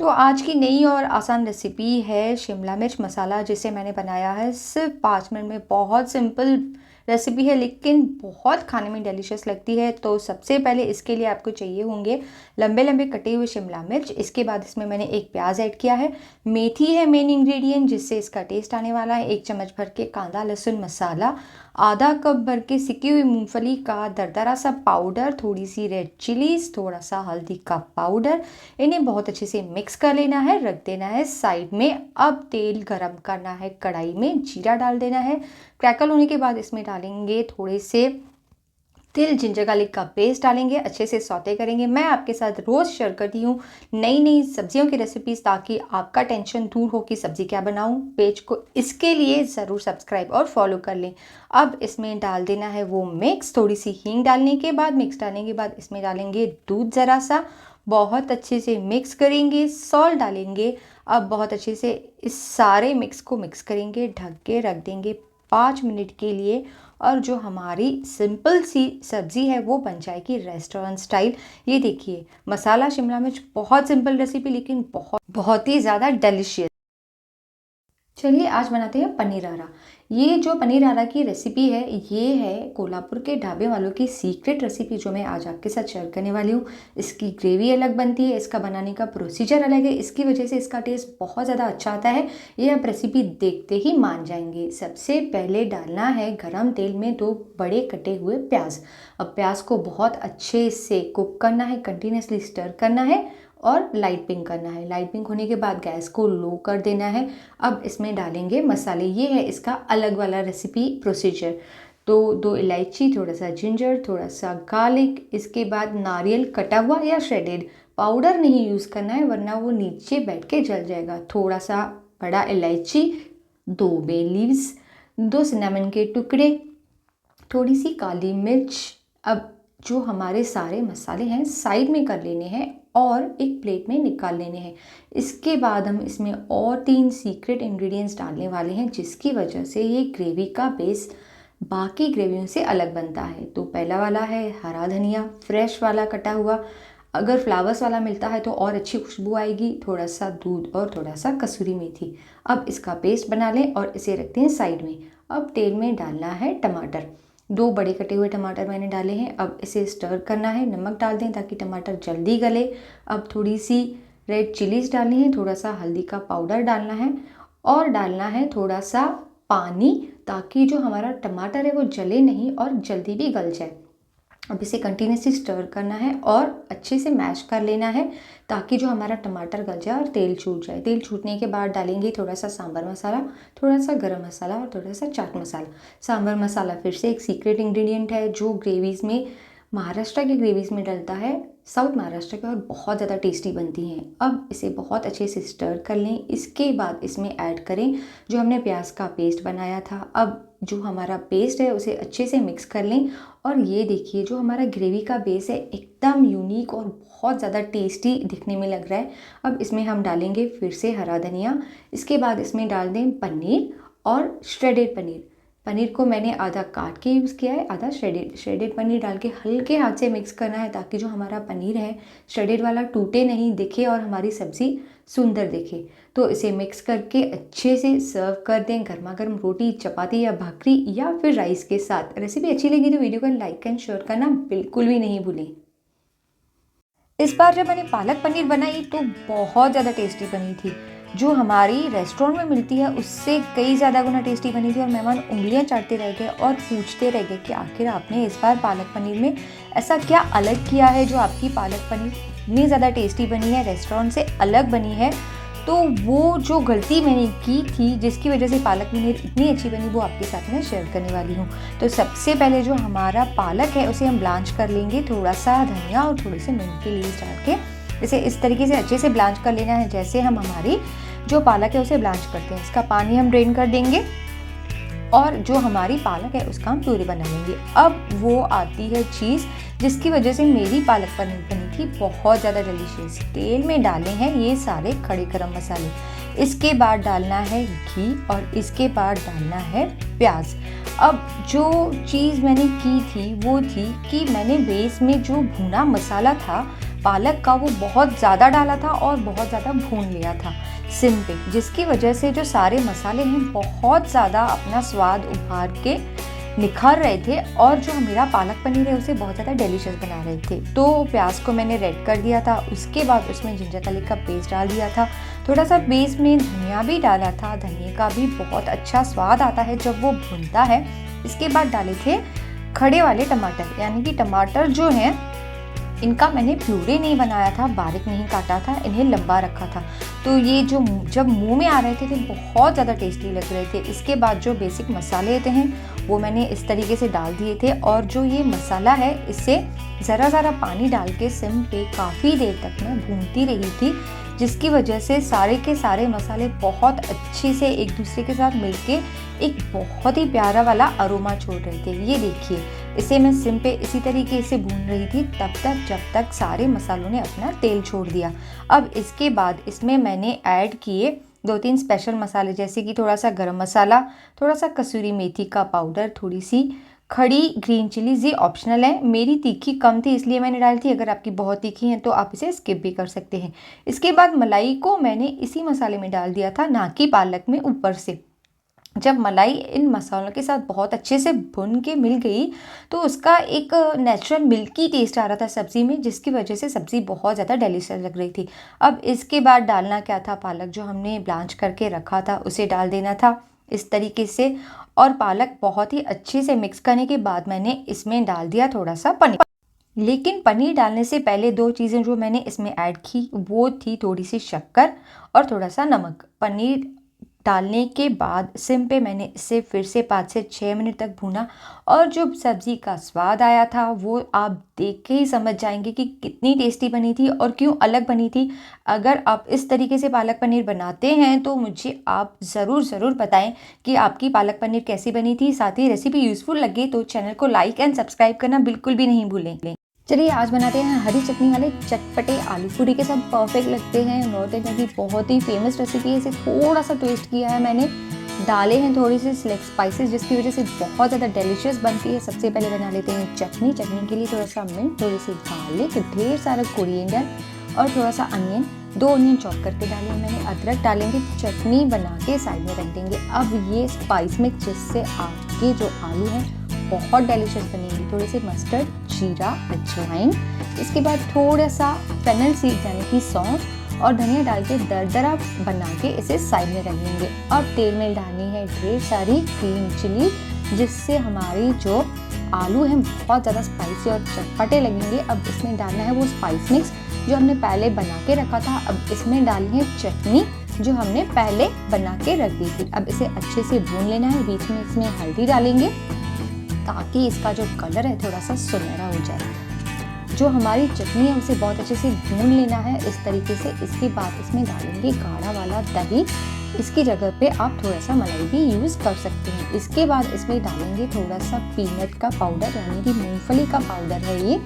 तो आज की नई और आसान रेसिपी है शिमला मिर्च मसाला, जिसे मैंने बनाया है सिर्फ 5 मिनट में। बहुत सिंपल रेसिपी है लेकिन बहुत खाने में डिलीशियस लगती है। तो सबसे पहले इसके लिए आपको चाहिए होंगे लंबे लंबे कटे हुए शिमला मिर्च। इसके बाद इसमें मैंने एक प्याज ऐड किया है। मेथी है मेन इंग्रेडिएंट जिससे इसका टेस्ट आने वाला है। 1 चम्मच भर के कांदा लहसुन मसाला, आधा कप भर के सिकी हुई मूंगफली का दरदरा सा पाउडर, थोड़ी सी रेड चिलीज, थोड़ा सा हल्दी का पाउडर। इन्हें बहुत अच्छे से मिक्स कर लेना है, रख देना है साइड में। अब तेल गरम करना है, कढ़ाई में जीरा डाल देना है। क्रैकल होने के बाद इसमें डालेंगे थोड़े से तिल, जिंजर गार्लिक का पेस्ट डालेंगे, अच्छे से सौते करेंगे। मैं आपके साथ रोज़ शेयर करती हूँ नई नई सब्जियों की रेसिपीज़, ताकि आपका टेंशन दूर हो कि सब्जी क्या बनाऊँ। पेज को इसके लिए ज़रूर सब्सक्राइब और फॉलो कर लें। अब इसमें डाल देना है वो मिक्स। थोड़ी सी हींग डालने के बाद, मिक्स डालने के बाद इसमें डालेंगे दूध ज़रा सा, बहुत अच्छे से मिक्स करेंगे। सॉल्ट डालेंगे। अब बहुत अच्छे से इस सारे मिक्स को मिक्स करेंगे, ढक के रख देंगे 5 मिनट के लिए। और जो हमारी सिंपल सी सब्ज़ी है वो बन जाएगी रेस्टोरेंट स्टाइल। ये देखिए, मसाला शिमला मिर्च, बहुत सिंपल रेसिपी लेकिन बहुत बहुत ही ज़्यादा डिलीशियस। चलिए आज बनाते हैं पनीर आरा। ये जो पनीर आरा की रेसिपी है, ये है कोल्हापुर के ढाबे वालों की सीक्रेट रेसिपी जो मैं आज आपके साथ शेयर करने वाली हूँ। इसकी ग्रेवी अलग बनती है, इसका बनाने का प्रोसीजर अलग है, इसकी वजह से इसका टेस्ट बहुत ज़्यादा अच्छा आता है। ये आप रेसिपी देखते ही मान जाएंगे। सबसे पहले डालना है गरम तेल में 2 बड़े कटे हुए प्याज। अब प्याज को बहुत अच्छे से कुक करना है, कंटिन्यूसली स्टर करना है और लाइट पिंक करना है। लाइट पिंक होने के बाद गैस को लो कर देना है। अब इसमें डालेंगे मसाले। ये है इसका अलग वाला रेसिपी प्रोसीजर। तो 2 इलायची, थोड़ा सा जिंजर, थोड़ा सा गार्लिक, इसके बाद नारियल कटा हुआ या श्रेडेड। पाउडर नहीं यूज़ करना है वरना वो नीचे बैठ के जल जाएगा। थोड़ा सा बड़ा इलायची, 2 बे लीव्स, 2 सिनेमन के टुकड़े, थोड़ी सी काली मिर्च। अब जो हमारे सारे मसाले हैं साइड में कर लेने हैं और एक प्लेट में निकाल लेने हैं। इसके बाद हम इसमें और 3 सीक्रेट इंग्रेडिएंट्स डालने वाले हैं, जिसकी वजह से ये ग्रेवी का बेस बाकी ग्रेवियों से अलग बनता है। तो पहला वाला है हरा धनिया, फ्रेश वाला कटा हुआ। अगर फ्लावर्स वाला मिलता है तो और अच्छी खुशबू आएगी। थोड़ा सा दूध और थोड़ा सा कसूरी मेथी। अब इसका पेस्ट बना लें और इसे रखते हैं साइड में। अब तेल में डालना है टमाटर। 2 बड़े कटे हुए टमाटर मैंने डाले हैं। अब इसे स्टर करना है। नमक डाल दें ताकि टमाटर जल्दी गले। अब थोड़ी सी रेड चिलीज डालनी है, थोड़ा सा हल्दी का पाउडर डालना है और डालना है थोड़ा सा पानी, ताकि जो हमारा टमाटर है वो जले नहीं और जल्दी भी गल जाए। अब इसे कंटिन्यूसली स्टर करना है और अच्छे से मैश कर लेना है, ताकि जो हमारा टमाटर गल जाए और तेल छूट जाए। तेल छूटने के बाद डालेंगे थोड़ा सा सांभर मसाला, थोड़ा सा गरम मसाला और थोड़ा सा चाट मसाला। सांभर मसाला फिर से एक सीक्रेट इंग्रेडिएंट है जो ग्रेवीज़ में, महाराष्ट्र के ग्रेवीज़ में डलता है, साउथ महाराष्ट्र के, और बहुत ज़्यादा टेस्टी बनती हैं। अब इसे बहुत अच्छे से स्टर कर लें। इसके बाद इसमें ऐड करें जो हमने प्याज का पेस्ट बनाया था। अब जो हमारा पेस्ट है उसे अच्छे से मिक्स कर लें। और ये देखिए, जो हमारा ग्रेवी का बेस है एकदम यूनिक और बहुत ज़्यादा टेस्टी दिखने में लग रहा है। अब इसमें हम डालेंगे फिर से हरा धनिया। इसके बाद इसमें डाल दें पनीर और श्रेडेड पनीर। पनीर को मैंने आधा काट के यूज़ किया है, आधा श्रेडेड पनीर डाल के हल्के हाथ से मिक्स करना है, ताकि जो हमारा पनीर है श्रेडेड वाला टूटे नहीं, दिखे और हमारी सब्ज़ी सुंदर दिखे। तो इसे मिक्स करके अच्छे से सर्व कर दें गर्मा गर्म रोटी, चपाती या भाकरी या फिर राइस के साथ। रेसिपी अच्छी लगी तो वीडियो को लाइक एंड शेयर करना बिल्कुल भी नहीं भूलें। इस बार जब मैंने पालक पनीर बनाई तो बहुत ज़्यादा टेस्टी बनी थी। जो हमारी रेस्टोरेंट में मिलती है उससे कई ज़्यादा गुना टेस्टी बनी थी। और मेहमान उंगलियां चाटते रह गए और पूछते रह गए कि आखिर आपने इस बार पालक पनीर में ऐसा क्या अलग किया है जो आपकी पालक पनीर इतनी ज़्यादा टेस्टी बनी है, रेस्टोरेंट से अलग बनी है। तो वो जो गलती मैंने की थी जिसकी वजह से पालक पनीर इतनी अच्छी बनी, वो आपके साथ में शेयर करने वाली हूँ। तो सबसे पहले जो हमारा पालक है उसे हम ब्लांच कर लेंगे, थोड़ा सा धनिया और थोड़े से नींबू के लीव्स डाल के इसे इस तरीके से अच्छे से ब्लांच कर लेना है, जैसे हम हमारी जो पालक है उसे ब्लांच करते हैं। इसका पानी हम ड्रेन कर देंगे और जो हमारी पालक है उसका हम प्यूरी बना लेंगे। अब वो आती है चीज़ जिसकी वजह से मेरी पालक पनीर बनी थी बहुत ज़्यादा डिलीशियस। तेल में डाले हैं ये सारे खड़े गरम मसाले। इसके बाद डालना है घी और इसके बाद डालना है प्याज। अब जो चीज़ मैंने की थी वो थी कि मैंने बेस में जो भुना मसाला था पालक का वो बहुत ज़्यादा डाला था और बहुत ज़्यादा भून लिया था सिम पे, जिसकी वजह से जो सारे मसाले हैं बहुत ज़्यादा अपना स्वाद उभार के निखार रहे थे और जो मेरा पालक पनीर है उसे बहुत ज़्यादा डेलिशियस बना रहे थे। तो प्याज को मैंने रेड कर दिया था, उसके बाद उसमें जिंजर गार्लिक का पेस्ट डाल दिया था, थोड़ा सा बेस में धनिया भी डाला था। धनिया का भी बहुत अच्छा स्वाद आता है जब वो भुनता है। इसके बाद डाले थे खड़े वाले टमाटर, यानी कि टमाटर जो हैं इनका मैंने प्यूरी नहीं बनाया था, बारीक नहीं काटा था, इन्हें लंबा रखा था। तो ये जो जब मुंह में आ रहे थे बहुत ज़्यादा टेस्टी लग रहे थे। इसके बाद जो बेसिक मसाले होते हैं वो मैंने इस तरीके से डाल दिए थे और जो ये मसाला है इससे ज़रा पानी डाल के सिम पे काफ़ी देर तक मैं भूनती रही थी, जिसकी वजह से सारे के सारे मसाले बहुत अच्छे से एक दूसरे के साथ मिलके एक बहुत ही प्यारा वाला अरोमा छोड़ रहे थे। ये देखिए, इसे मैं सिम पे इसी तरीके से भून रही थी तब तक जब तक सारे मसालों ने अपना तेल छोड़ दिया। अब इसके बाद इसमें मैंने ऐड किए 2-3 स्पेशल मसाले, जैसे कि थोड़ा सा गरम मसाला, थोड़ा सा कसूरी मेथी का पाउडर, थोड़ी सी खड़ी ग्रीन चिलीज। ये ऑप्शनल है, मेरी तीखी कम थी इसलिए मैंने डाली थी। अगर आपकी बहुत तीखी है तो आप इसे स्किप भी कर सकते हैं। इसके बाद मलाई को मैंने इसी मसाले में डाल दिया था, ना कि पालक में ऊपर से। जब मलाई इन मसालों के साथ बहुत अच्छे से भुन के मिल गई तो उसका एक नेचुरल मिल्की टेस्ट आ रहा था सब्ज़ी में, जिसकी वजह से सब्ज़ी बहुत ज़्यादा डेलिशियस लग रही थी। अब इसके बाद डालना क्या था, पालक जो हमने ब्लांच करके रखा था उसे डाल देना था इस तरीके से। और पालक बहुत ही अच्छे से मिक्स करने के बाद मैंने इसमें डाल दिया थोड़ा सा पनीर। लेकिन पनीर डालने से पहले 2 चीज़ें जो मैंने इसमें ऐड की वो थी थोड़ी सी शक्कर और थोड़ा सा नमक। पनीर डालने के बाद सिम पे मैंने इसे फिर से 5 से 6 मिनट तक भूना और जो सब्ज़ी का स्वाद आया था वो आप देख के ही समझ जाएंगे कि कितनी टेस्टी बनी थी और क्यों अलग बनी थी। अगर आप इस तरीके से पालक पनीर बनाते हैं तो मुझे आप ज़रूर बताएं कि आपकी पालक पनीर कैसी बनी थी। साथ ही रेसिपी यूज़फुल लगे तो चैनल को लाइक एंड सब्सक्राइब करना बिल्कुल भी नहीं भूलें। चलिए आज बनाते हैं हरी चटनी वाले चटपटे आलू। पूरी के साथ परफेक्ट लगते हैं। नॉर्थ इंडिया की बहुत ही फेमस रेसिपी है। इसे थोड़ा सा ट्विस्ट किया है मैंने, डाले हैं थोड़ी सी सिलेक्ट स्पाइसेस जिसकी वजह से बहुत ज़्यादा डिलीशियस बनती है। सबसे पहले बना लेते हैं चटनी। चटनी के लिए थोड़ा सा मिंट, थोड़ी सी गार्लिक, ढेर सारा कोरिएंडर और थोड़ा सा अनियन। 2 अनियन चॉप करके डाले हैं मैंने। अदरक डालेंगे, चटनी बना के साइड में रख देंगे। अब ये स्पाइस मिक्स जिससे आपके जो आलू हैं बहुत डिलीशियस बनेंगे। थोड़े से मस्टर्ड, जीरा, अजवाइन, इसके बाद थोड़ा सा फेनल सीड यानी कि सौंफ और धनिया डाल के दरदरा बना के इसे साइड में रख लेंगे। अब तेल में डालनी है ढेर सारी ग्रीन चिली जिससे हमारी जो आलू हैं बहुत ज़्यादा स्पाइसी और चटपटे लगेंगे। अब इसमें डालना है वो स्पाइस मिक्स जो हमने पहले बना के रखा था। अब इसमें डालनी है चटनी जो हमने पहले बना के रख दी थी। अब इसे अच्छे से भून लेना है। बीच में इसमें हल्दी डालेंगे ताकि इसका जो कलर है थोड़ा सा सुनहरा हो जाए। जो हमारी चटनी है उसे बहुत अच्छे से भून लेना है इस तरीके से। इसके बाद इसमें डालेंगे गाढ़ा वाला दही। इसकी जगह पे आप थोड़ा सा मलाई भी यूज़ कर सकते हैं। इसके बाद इसमें डालेंगे थोड़ा सा पीनट का पाउडर यानी कि मूंगफली का पाउडर है ये।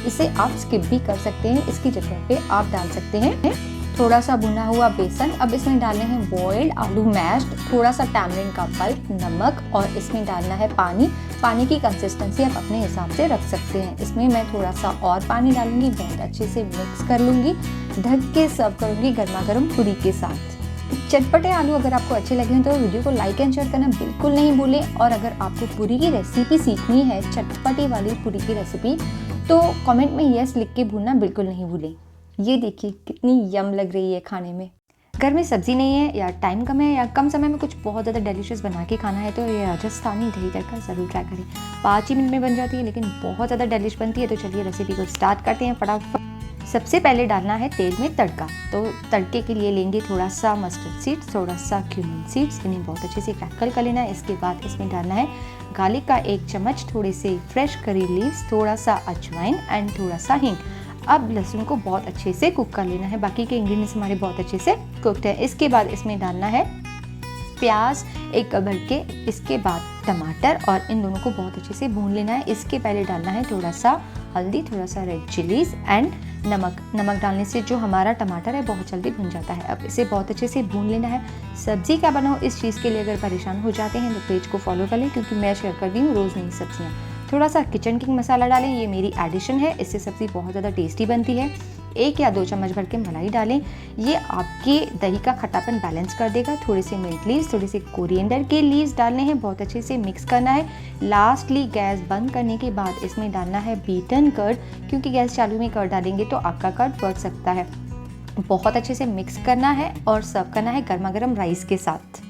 इसे आप स्किप भी कर सकते हैं। इसकी जगह पे आप डाल सकते हैं थोड़ा सा भुना हुआ बेसन। अब इसमें डालने हैं बॉइल्ड आलू मैश्ड, थोड़ा सा टैमरिंड का पल्प, नमक और इसमें डालना है पानी। पानी की कंसिस्टेंसी आप अपने हिसाब से रख सकते हैं। इसमें मैं थोड़ा सा और पानी डालूंगी, बहुत अच्छे से मिक्स कर लूँगी, ढक के सर्व करूँगी गर्मा गर्म पूरी के साथ। चटपटे आलू अगर आपको अच्छे लगे तो वीडियो को लाइक एंड शेयर करना बिल्कुल नहीं भूलें। और अगर आपको पूरी की रेसिपी सीखनी है, चटपटी वाली पूरी की रेसिपी, तो कमेंट में यस लिख के भूलना बिल्कुल नहीं भूलें। ये देखिए कितनी यम लग रही है खाने में। घर में सब्जी नहीं है या टाइम कम है या कम समय में कुछ बहुत ज़्यादा डिलीशियस बना के खाना है तो ये राजस्थानी दही तड़का ज़रूर ट्राई करें। 5 ही मिनट में बन जाती है लेकिन बहुत ज़्यादा डिलिश बनती है। तो चलिए रेसिपी को स्टार्ट करते हैं फटाफट। सबसे पहले डालना है तेल में तड़का। तो तड़के के लिए लेंगे थोड़ा सा मस्टर्ड सीड्स, थोड़ा सा क्यूमिन सीड्स, इन्हें बहुत अच्छे से क्रैकल कर लेना है। इसके बाद इसमें डालना है गार्लिक का 1 चम्मच, थोड़े से फ्रेश करी लीव्स, थोड़ा सा अजवाइन एंड थोड़ा सा हींग। अब लहसुन को बहुत अच्छे से कुक कर लेना है। बाकी के इंग्रेडिएंट्स हमारे बहुत अच्छे से कुकड है। इसके बाद इसमें डालना है प्याज 1 कप भर के, इसके बाद टमाटर और इन दोनों को बहुत अच्छे से भून लेना है। इसके पहले डालना है थोड़ा सा हल्दी, थोड़ा सा रेड चिलीज एंड नमक। नमक डालने से जो हमारा टमाटर है बहुत जल्दी भुन जाता है। अब इसे बहुत अच्छे से भून लेना है। सब्जी क्या बनाओ इस चीज़ के लिए अगर परेशान हो जाते हैं तो पेज को फॉलो कर लें क्योंकि मैं शेयर कर दी हूँ रोज़ नई सब्जियाँ। थोड़ा सा किचन किंग मसाला डालें, ये मेरी एडिशन है, इससे सब्ज़ी बहुत ज़्यादा टेस्टी बनती है। 1 या 2 चम्मच भर के मलाई डालें। ये आपके दही का खट्टापन बैलेंस कर देगा। थोड़ी सी मिंट लीव्स, थोड़ी सी कोरिएंडर के लीव्स डालने हैं, बहुत अच्छे से मिक्स करना है। लास्टली गैस बंद करने के बाद इसमें डालना है बीटन कर्ड, क्योंकि गैस चालू में कर्ड डालेंगे तो आपका कर्ड बढ़ सकता है। बहुत अच्छे से मिक्स करना है और सर्व करना है गर्मा गर्म राइस के साथ।